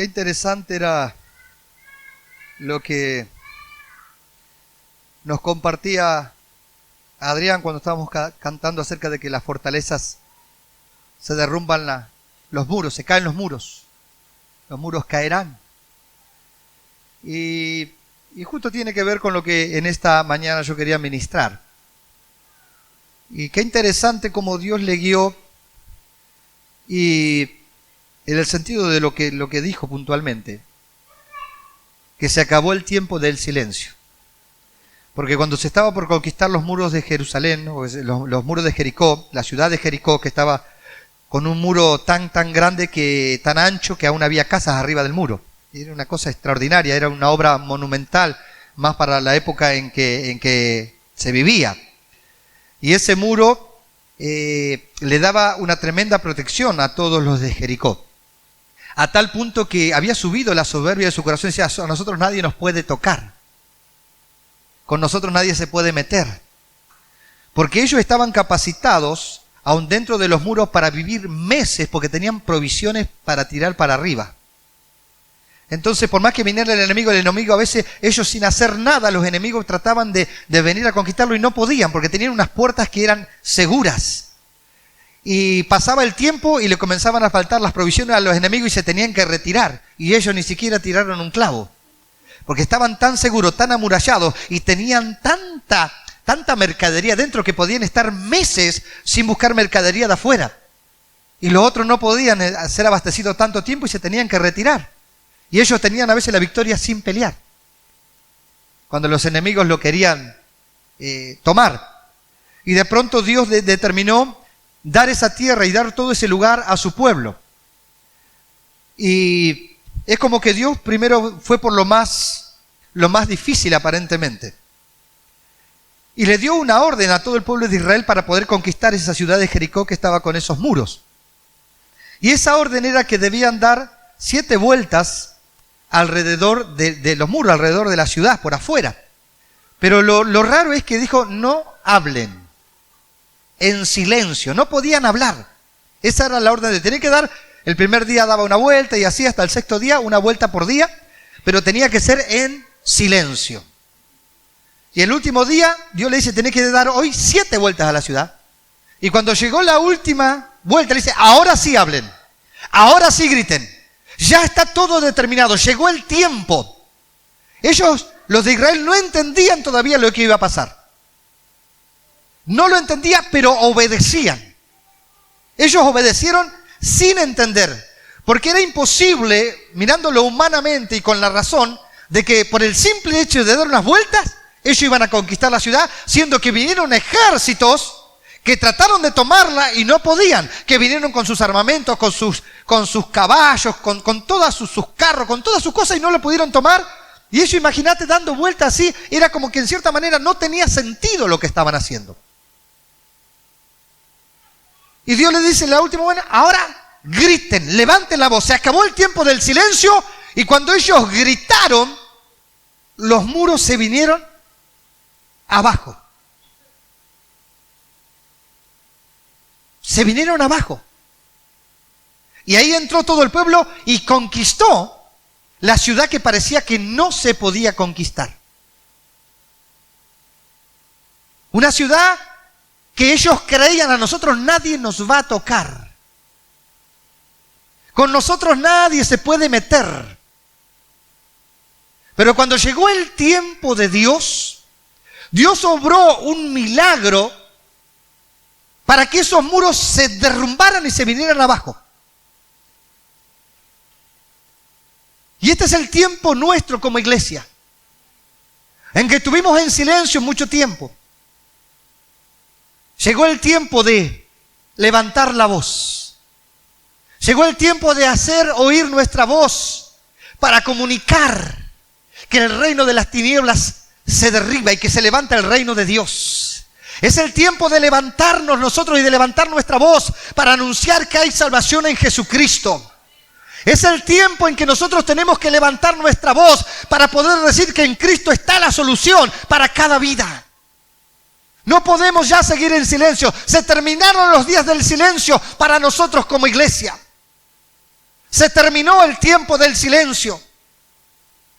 interesante era lo que nos compartía Adrián cuando estábamos cantando acerca de que las fortalezas se derrumban, los muros, se caen los muros caerán. Y justo tiene que ver con lo que en esta mañana yo quería ministrar. Y qué interesante cómo Dios le guió, y en el sentido de lo que dijo puntualmente, que se acabó el tiempo del silencio. Porque cuando se estaba por conquistar los muros de Jerusalén, los muros de Jericó, la ciudad de Jericó, que estaba con un muro tan grande, tan ancho, que aún había casas arriba del muro. Era una cosa extraordinaria, era una obra monumental, más para la época en que se vivía. Y ese muro le daba una tremenda protección a todos los de Jericó. A tal punto que había subido la soberbia de su corazón y decía: a nosotros nadie nos puede tocar. Con nosotros nadie se puede meter. Porque ellos estaban capacitados, aún dentro de los muros, para vivir meses, porque tenían provisiones para tirar para arriba. Entonces, por más que viniera el enemigo a veces, ellos sin hacer nada, los enemigos trataban de venir a conquistarlo y no podían, porque tenían unas puertas que eran seguras. Y pasaba el tiempo y le comenzaban a faltar las provisiones a los enemigos y se tenían que retirar. Y ellos ni siquiera tiraron un clavo, porque estaban tan seguros, tan amurallados, y tenían tanta mercadería dentro que podían estar meses sin buscar mercadería de afuera. Y los otros no podían ser abastecidos tanto tiempo y se tenían que retirar. Y ellos tenían a veces la victoria sin pelear, cuando los enemigos lo querían tomar. Y de pronto Dios determinó dar esa tierra y dar todo ese lugar a su pueblo. Y es como que Dios primero fue por lo más difícil aparentemente. Y le dio una orden a todo el pueblo de Israel para poder conquistar esa ciudad de Jericó que estaba con esos muros. Y esa orden era que debían dar 7 vueltas alrededor de los muros, alrededor de la ciudad, por afuera. Pero lo raro es que dijo: no hablen, en silencio, no podían hablar. Esa era la orden de tener que dar. El primer día daba una vuelta y así hasta el 6º día, una vuelta por día, pero tenía que ser en silencio. Y el último día, Dios le dice: tenés que dar hoy 7 vueltas a la ciudad. Y cuando llegó la última vuelta, le dice: ahora sí hablen, ahora sí griten. Ya está todo determinado, llegó el tiempo. Ellos, los de Israel, no entendían todavía lo que iba a pasar. No lo entendían, pero obedecían. Ellos obedecieron sin entender, porque era imposible, mirándolo humanamente y con la razón, de que por el simple hecho de dar unas vueltas, ellos iban a conquistar la ciudad, siendo que vinieron ejércitos que trataron de tomarla y no podían, que vinieron con sus armamentos, con sus caballos, con todos sus carros, con todas sus cosas, y no lo pudieron tomar. Y ellos, imagínate, dando vueltas así, era como que en cierta manera no tenía sentido lo que estaban haciendo. Y Dios le dice en la última: bueno, ahora griten, levanten la voz. Se acabó el tiempo del silencio, y cuando ellos gritaron, los muros se vinieron abajo. Se vinieron abajo. Y ahí entró todo el pueblo y conquistó la ciudad que parecía que no se podía conquistar. Una ciudad que ellos creían: a nosotros nadie nos va a tocar. Con nosotros nadie se puede meter. Pero cuando llegó el tiempo de Dios, Dios obró un milagro para que esos muros se derrumbaran y se vinieran abajo. Y este es el tiempo nuestro como iglesia, en que estuvimos en silencio mucho tiempo. Llegó el tiempo de levantar la voz. Llegó el tiempo de hacer oír nuestra voz para comunicar que el reino de las tinieblas se derriba y que se levanta el reino de Dios. Es el tiempo de levantarnos nosotros y de levantar nuestra voz para anunciar que hay salvación en Jesucristo. Es el tiempo en que nosotros tenemos que levantar nuestra voz para poder decir que en Cristo está la solución para cada vida. No podemos ya seguir en silencio. Se terminaron los días del silencio para nosotros como iglesia. Se terminó el tiempo del silencio.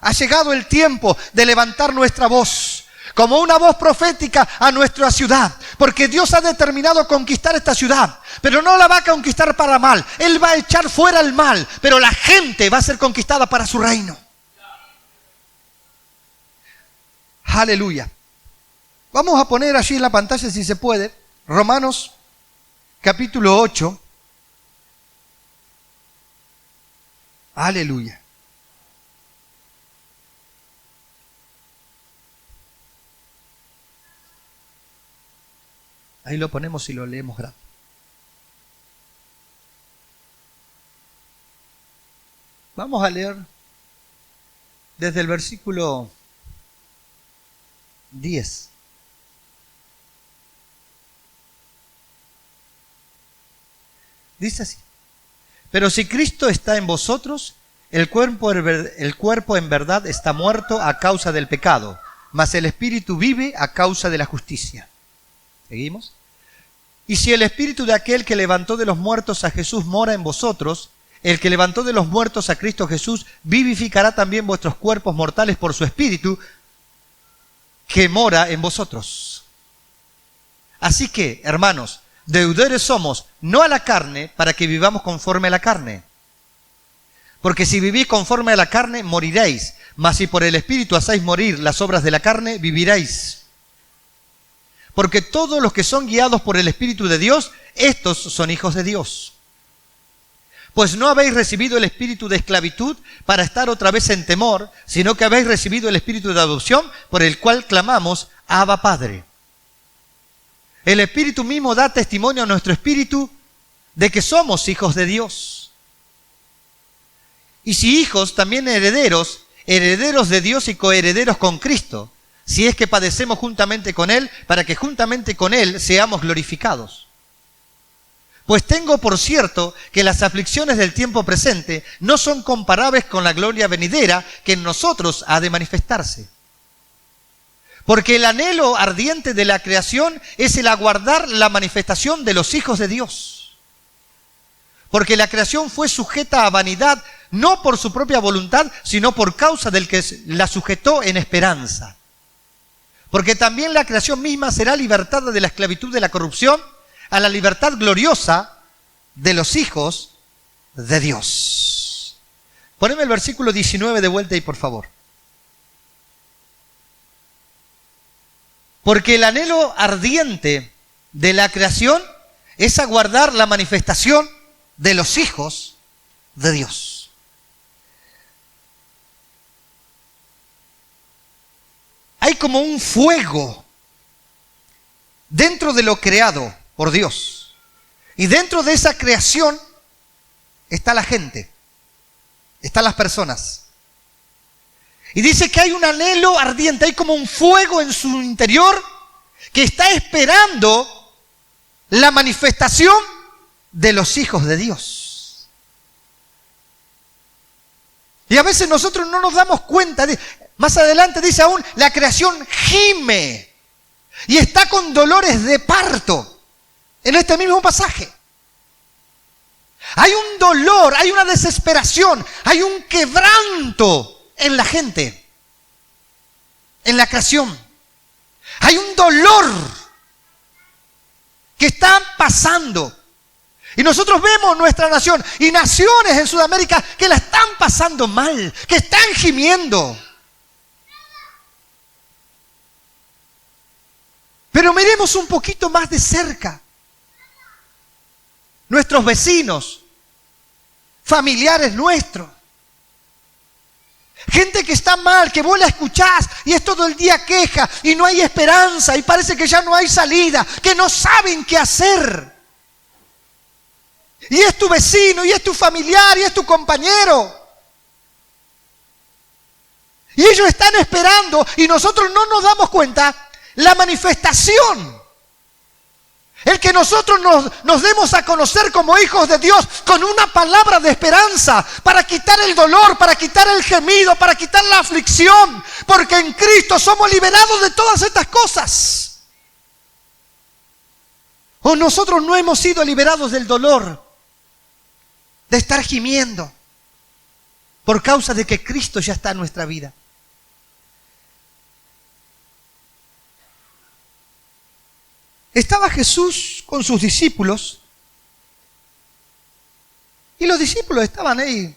Ha llegado el tiempo de levantar nuestra voz como una voz profética a nuestra ciudad, porque Dios ha determinado conquistar esta ciudad, pero no la va a conquistar para mal. Él va a echar fuera el mal, pero la gente va a ser conquistada para su reino. Aleluya. Vamos a poner allí en la pantalla, si se puede, Romanos capítulo 8. Aleluya. Ahí lo ponemos y lo leemos grande. Vamos a leer desde el versículo 10. Dice así: pero si Cristo está en vosotros, el cuerpo en verdad está muerto a causa del pecado, mas el espíritu vive a causa de la justicia. ¿Seguimos? Y si el espíritu de aquel que levantó de los muertos a Jesús mora en vosotros, el que levantó de los muertos a Cristo Jesús vivificará también vuestros cuerpos mortales por su espíritu que mora en vosotros. Así que, hermanos, deudores somos, no a la carne, para que vivamos conforme a la carne. Porque si vivís conforme a la carne, moriréis. Mas si por el Espíritu hacéis morir las obras de la carne, viviréis. Porque todos los que son guiados por el Espíritu de Dios, estos son hijos de Dios. Pues no habéis recibido el espíritu de esclavitud para estar otra vez en temor, sino que habéis recibido el espíritu de adopción, por el cual clamamos, Abba Padre. El Espíritu mismo da testimonio a nuestro espíritu de que somos hijos de Dios. Y si hijos, también herederos, herederos de Dios y coherederos con Cristo, si es que padecemos juntamente con Él, para que juntamente con Él seamos glorificados. Pues tengo por cierto que las aflicciones del tiempo presente no son comparables con la gloria venidera que en nosotros ha de manifestarse. Porque el anhelo ardiente de la creación es el aguardar la manifestación de los hijos de Dios. Porque la creación fue sujeta a vanidad, no por su propia voluntad, sino por causa del que la sujetó en esperanza. Porque también la creación misma será libertada de la esclavitud de la corrupción a la libertad gloriosa de los hijos de Dios. Poneme el versículo 19 de vuelta ahí, por favor. Porque el anhelo ardiente de la creación es aguardar la manifestación de los hijos de Dios. Hay como un fuego dentro de lo creado por Dios. Y dentro de esa creación está la gente, están las personas. Y dice que hay un anhelo ardiente, hay como un fuego en su interior que está esperando la manifestación de los hijos de Dios. Y a veces nosotros no nos damos cuenta. Más adelante dice aún, la creación gime y está con dolores de parto. En este mismo pasaje. Hay un dolor, hay una desesperación, hay un quebranto en la gente, en la creación. Hay un dolor que está pasando. Y nosotros vemos nuestra nación y naciones en Sudamérica que la están pasando mal, que están gimiendo. Pero miremos un poquito más de cerca. Nuestros vecinos, familiares nuestros, gente que está mal, que vos la escuchás y es todo el día queja y no hay esperanza y parece que ya no hay salida, que no saben qué hacer. Y es tu vecino, y es tu familiar, y es tu compañero. Y ellos están esperando y nosotros no nos damos cuenta la manifestación. El que nosotros nos demos a conocer como hijos de Dios con una palabra de esperanza para quitar el dolor, para quitar el gemido, para quitar la aflicción. Porque en Cristo somos liberados de todas estas cosas. O nosotros no hemos sido liberados del dolor, de estar gimiendo. por causa de que Cristo ya está en nuestra vida. Estaba Jesús con sus discípulos y los discípulos estaban ahí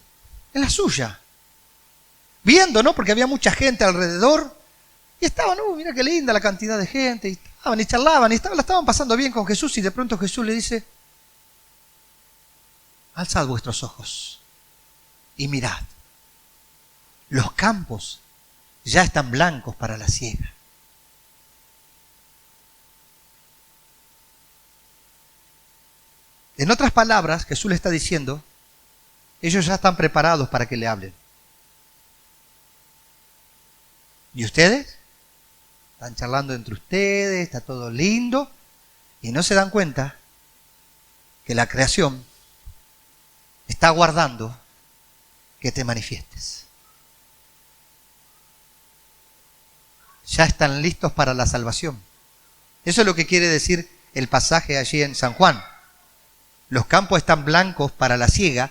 en la suya, viendo, ¿no? Porque había mucha gente alrededor y estaban, mira qué linda la cantidad de gente, y estaban y charlaban y la estaban pasando bien con Jesús, y de pronto Jesús le dice: alzad vuestros ojos y mirad, los campos ya están blancos para la siega. En otras palabras, Jesús le está diciendo: ellos ya están preparados para que le hablen. ¿Y ustedes? Están charlando entre ustedes, está todo lindo, y no se dan cuenta que la creación está aguardando que te manifiestes. Ya están listos para la salvación. Eso es lo que quiere decir el pasaje allí en San Juan. Los campos están blancos para la siega,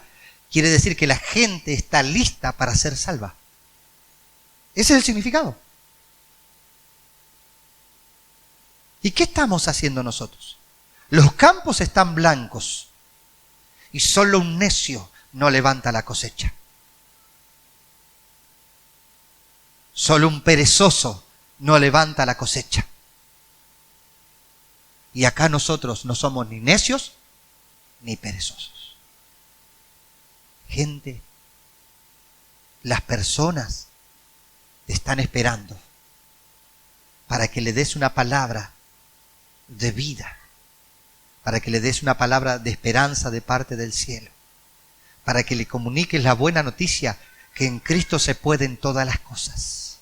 quiere decir que la gente está lista para ser salva. Ese es el significado. ¿Y qué estamos haciendo nosotros? Los campos están blancos y solo un necio no levanta la cosecha. Solo un perezoso no levanta la cosecha. Y acá nosotros no somos ni necios ni perezosos. Gente, las personas te están esperando para que le des una palabra de vida, para que le des una palabra de esperanza de parte del cielo, para que le comuniques la buena noticia que en Cristo se pueden todas las cosas.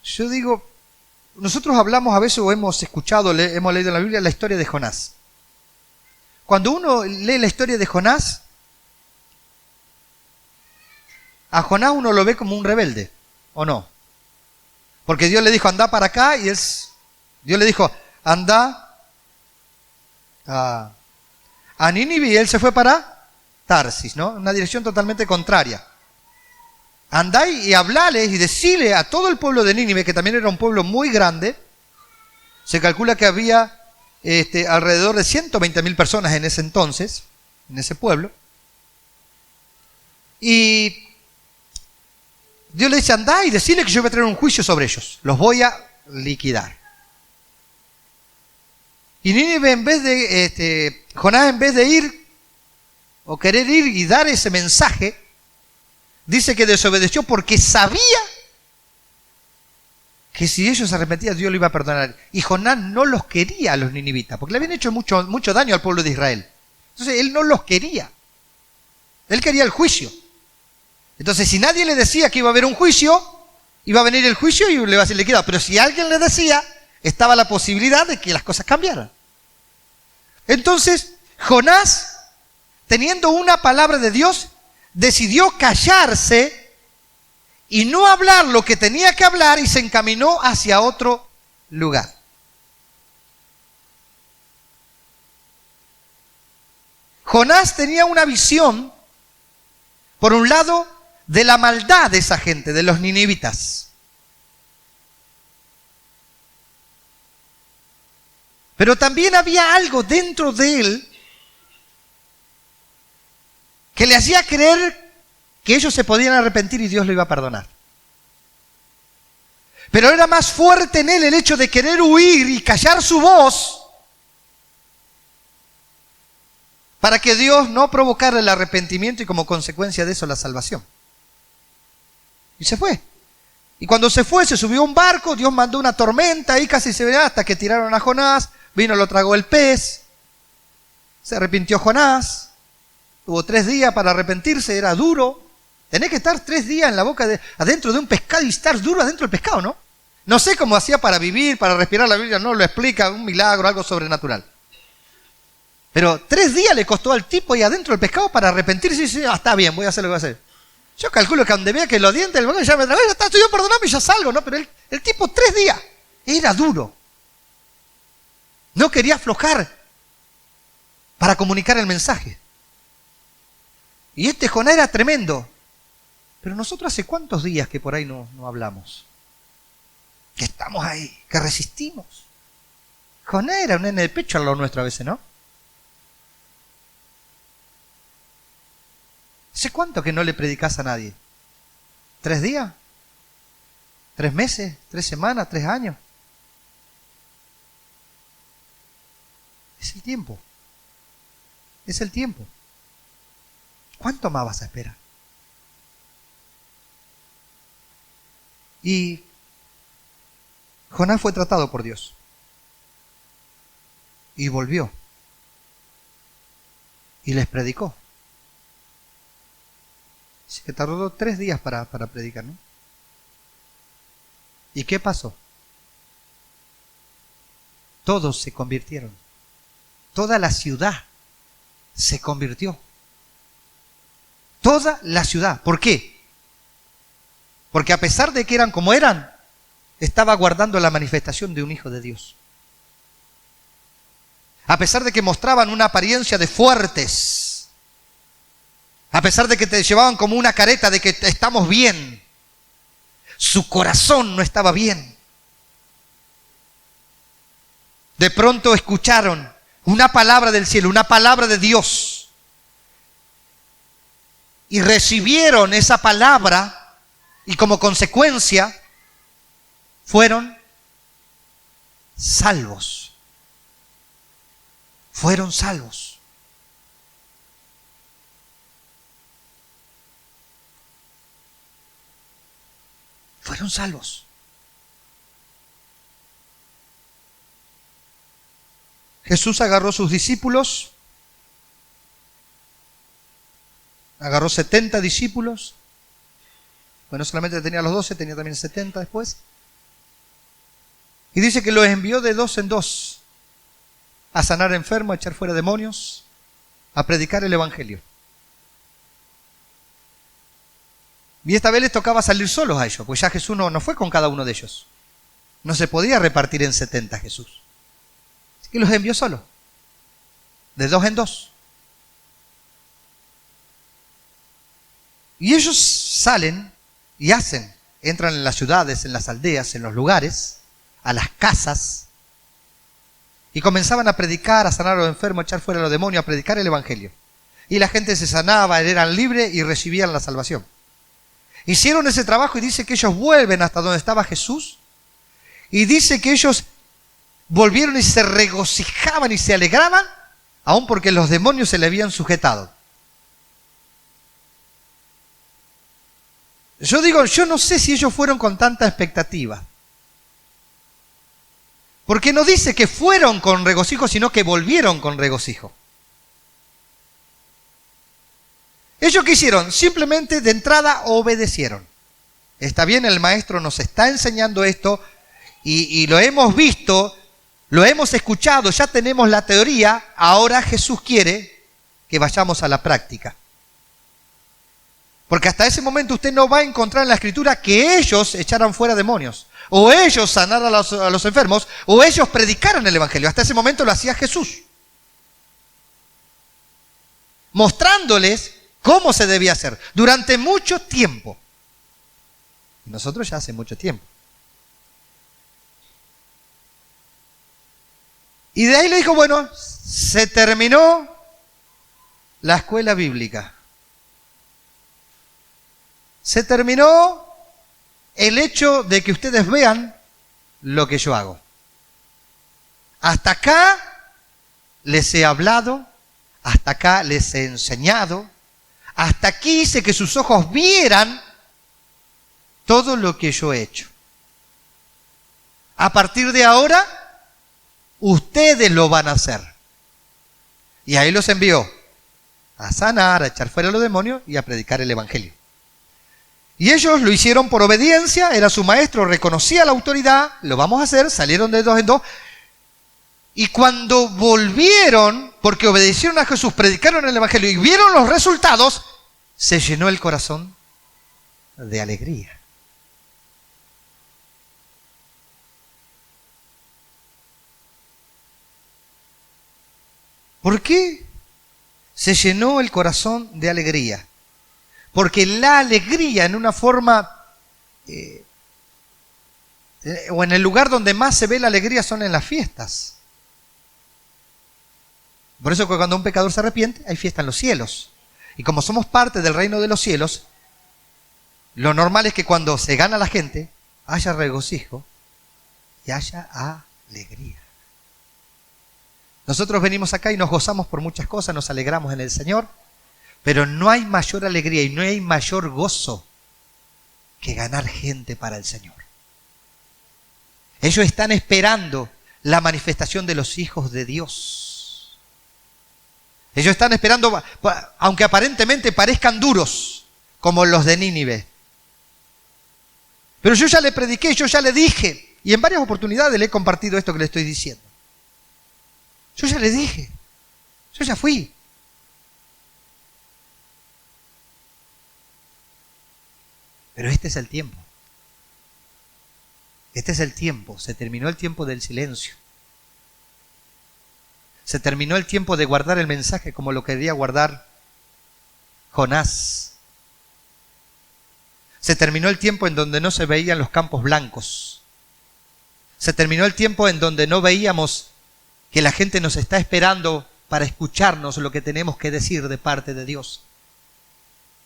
Yo digo, nosotros hablamos a veces o hemos escuchado, hemos leído en la Biblia la historia de Jonás. Cuando uno lee la historia de Jonás, a Jonás uno lo ve como un rebelde, ¿o no? Porque Dios le dijo: anda para acá, y Dios le dijo: anda a Nínive, y él se fue para Tarsis, ¿no? Una dirección totalmente contraria. Andá y hablale y decile a todo el pueblo de Nínive, que también era un pueblo muy grande. Se calcula que había alrededor de 120.000 personas en ese entonces, en ese pueblo. Y Dios le dice: andá y decile que yo voy a traer un juicio sobre ellos. Los voy a liquidar. Y Nínive, en vez de, Jonás, en vez de ir o querer ir y dar ese mensaje, dice que desobedeció porque sabía que si ellos se arrepentían, Dios lo iba a perdonar. Y Jonás no los quería a los ninivitas, porque le habían hecho mucho daño al pueblo de Israel. Entonces él no los quería. Él quería el juicio. Entonces, si nadie le decía que iba a haber un juicio, iba a venir el juicio y le iba a ser liquidado. Pero si alguien le decía, estaba la posibilidad de que las cosas cambiaran. Entonces, Jonás, teniendo una palabra de Dios, decidió callarse y no hablar lo que tenía que hablar, y se encaminó hacia otro lugar. Jonás tenía una visión, por un lado, de la maldad de esa gente, de los ninivitas. Pero también había algo dentro de él que le hacía creer que ellos se podían arrepentir y Dios lo iba a perdonar. Pero era más fuerte en él el hecho de querer huir y callar su voz para que Dios no provocara el arrepentimiento y como consecuencia de eso la salvación. Y se fue. Y cuando se fue, se subió a un barco, Dios mandó una tormenta y casi se veía hasta que tiraron a Jonás, vino, lo tragó el pez, se arrepintió Jonás, tuvo 3 días para arrepentirse, era duro. Tenés que estar 3 días en la boca adentro de un pescado y estar duro adentro del pescado, ¿no? No sé cómo hacía para vivir, para respirar, la Biblia no lo explica, un milagro, algo sobrenatural. Pero 3 días le costó al tipo y adentro del pescado para arrepentirse y decir: está bien, voy a hacer lo que voy a hacer. Yo calculo que donde vea que los dientes del boca ya me trae, ya está, estoy perdonando y ya salgo, ¿no? Pero el tipo 3 días era duro. No quería aflojar. para comunicar el mensaje. Y este Jonás era tremendo. Pero nosotros hace cuántos días que por ahí no hablamos. Que estamos ahí, que resistimos. Jonás era un nene de pecho a lo nuestro a veces, ¿no? ¿Hace cuánto que no le predicás a nadie? ¿3 días? ¿3 meses? ¿3 semanas? ¿3 años? Es el tiempo. Es el tiempo. ¿Cuánto más vas a esperar? Y Jonás fue tratado por Dios. Y volvió. Y les predicó. Así que tardó 3 días para predicar, ¿no? ¿Y qué pasó? Todos se convirtieron. Toda la ciudad se convirtió. Toda la ciudad. ¿Por qué? Porque a pesar de que eran como eran, estaba guardando la manifestación de un hijo de Dios. A pesar de que mostraban una apariencia de fuertes, a pesar de que te llevaban como una careta de que estamos bien, su corazón no estaba bien. De pronto escucharon una palabra del cielo, una palabra de Dios, y recibieron esa palabra, y como consecuencia fueron salvos. Fueron salvos. Fueron salvos. Jesús agarró sus discípulos, agarró 70 discípulos. Bueno, solamente tenía los 12, tenía también 70 después. Y dice que los envió de 2 en 2 a sanar enfermos, a echar fuera demonios, a predicar el evangelio. Y esta vez les tocaba salir solos a ellos, pues ya Jesús no fue con cada uno de ellos. No se podía repartir en 70 Jesús. Así que los envió solos, de 2 en 2. Y ellos salen y hacen, entran en las ciudades, en las aldeas, en los lugares, a las casas, y comenzaban a predicar, a sanar a los enfermos, a echar fuera a los demonios, a predicar el evangelio. Y la gente se sanaba, eran libres y recibían la salvación. Hicieron ese trabajo y dice que ellos vuelven hasta donde estaba Jesús, y dice que ellos volvieron y se regocijaban y se alegraban, aun porque los demonios se le habían sujetado. Yo digo, yo no sé si ellos fueron con tanta expectativa. Porque no dice que fueron con regocijo, sino que volvieron con regocijo. ¿Ellos qué hicieron? Simplemente de entrada obedecieron. Está bien, el maestro nos está enseñando esto y lo hemos visto, lo hemos escuchado, ya tenemos la teoría, ahora Jesús quiere que vayamos a la práctica. Porque hasta ese momento usted no va a encontrar en la Escritura que ellos echaran fuera demonios, o ellos sanaran a los enfermos, o ellos predicaran el Evangelio. Hasta ese momento lo hacía Jesús, mostrándoles cómo se debía hacer durante mucho tiempo. Y nosotros ya hace mucho tiempo. Y de ahí le dijo, bueno, se terminó la escuela bíblica. Se terminó el hecho de que ustedes vean lo que yo hago. Hasta acá les he hablado, hasta acá les he enseñado, hasta aquí hice que sus ojos vieran todo lo que yo he hecho. A partir de ahora, ustedes lo van a hacer. Y ahí los envió a sanar, a echar fuera a los demonios y a predicar el Evangelio. Y ellos lo hicieron por obediencia, era su maestro, reconocía la autoridad, lo vamos a hacer, salieron de 2 en 2. Y cuando volvieron, porque obedecieron a Jesús, predicaron el Evangelio y vieron los resultados, se llenó el corazón de alegría. ¿Por qué se llenó el corazón de alegría. Porque la alegría en una forma, o en el lugar donde más se ve la alegría son en las fiestas. Por eso que cuando un pecador se arrepiente, hay fiesta en los cielos. Y como somos parte del reino de los cielos, lo normal es que cuando se gana la gente, haya regocijo y haya alegría. Nosotros venimos acá y nos gozamos por muchas cosas, nos alegramos en el Señor, pero no hay mayor alegría y no hay mayor gozo que ganar gente para el Señor. Ellos están esperando la manifestación de los hijos de Dios. Ellos están esperando, aunque aparentemente parezcan duros, como los de Nínive. Pero yo ya le prediqué, yo ya le dije, y en varias oportunidades le he compartido esto que le estoy diciendo. Yo ya le dije, yo ya fui. Pero este es el tiempo. Este es el tiempo. Se terminó el tiempo del silencio. Se terminó el tiempo de guardar el mensaje como lo quería guardar Jonás. Se terminó el tiempo en donde no se veían los campos blancos. Se terminó el tiempo en donde no veíamos que la gente nos está esperando para escucharnos lo que tenemos que decir de parte de Dios.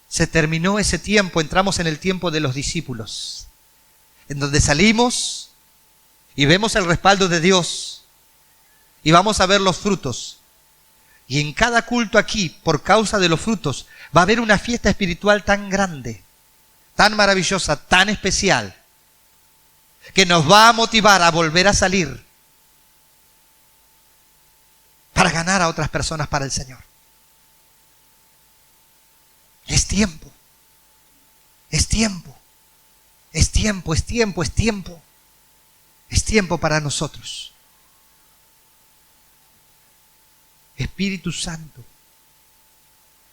Se terminó ese tiempo, entramos en el tiempo de los discípulos, en donde salimos y vemos el respaldo de Dios y vamos a ver los frutos. Y en cada culto aquí, por causa de los frutos, va a haber una fiesta espiritual tan grande, tan maravillosa, tan especial, que nos va a motivar a volver a salir para ganar a otras personas para el Señor. Es tiempo, es tiempo, es tiempo, es tiempo, es tiempo, es tiempo para nosotros. Espíritu Santo,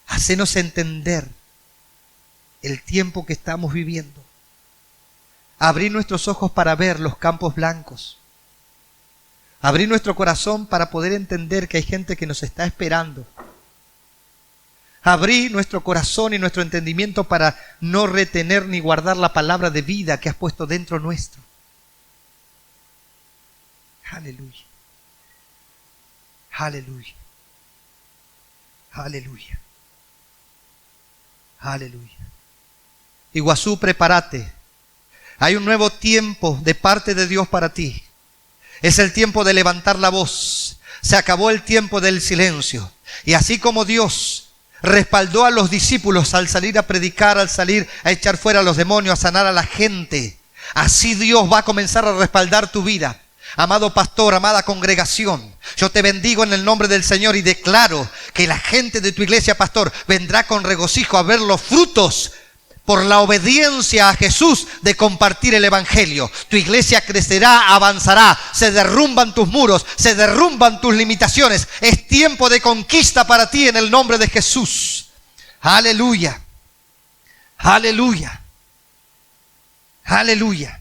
hacenos entender el tiempo que estamos viviendo. Abrir nuestros ojos para ver los campos blancos. Abrir nuestro corazón para poder entender que hay gente que nos está esperando. Abrir nuestro corazón y nuestro entendimiento para no retener ni guardar la palabra de vida que has puesto dentro nuestro. Aleluya. Aleluya. Aleluya. Aleluya. Iguazú, prepárate. Hay un nuevo tiempo de parte de Dios para ti. Es el tiempo de levantar la voz. Se acabó el tiempo del silencio. Y así como Dios respaldó a los discípulos al salir a predicar, al salir a echar fuera a los demonios, a sanar a la gente, así Dios va a comenzar a respaldar tu vida. Amado pastor, amada congregación, yo te bendigo en el nombre del Señor y declaro que la gente de tu iglesia, pastor, vendrá con regocijo a ver los frutos por la obediencia a Jesús de compartir el Evangelio. Tu iglesia crecerá, avanzará, se derrumban tus muros, se derrumban tus limitaciones. Es tiempo de conquista para ti en el nombre de Jesús. Aleluya. Aleluya. Aleluya.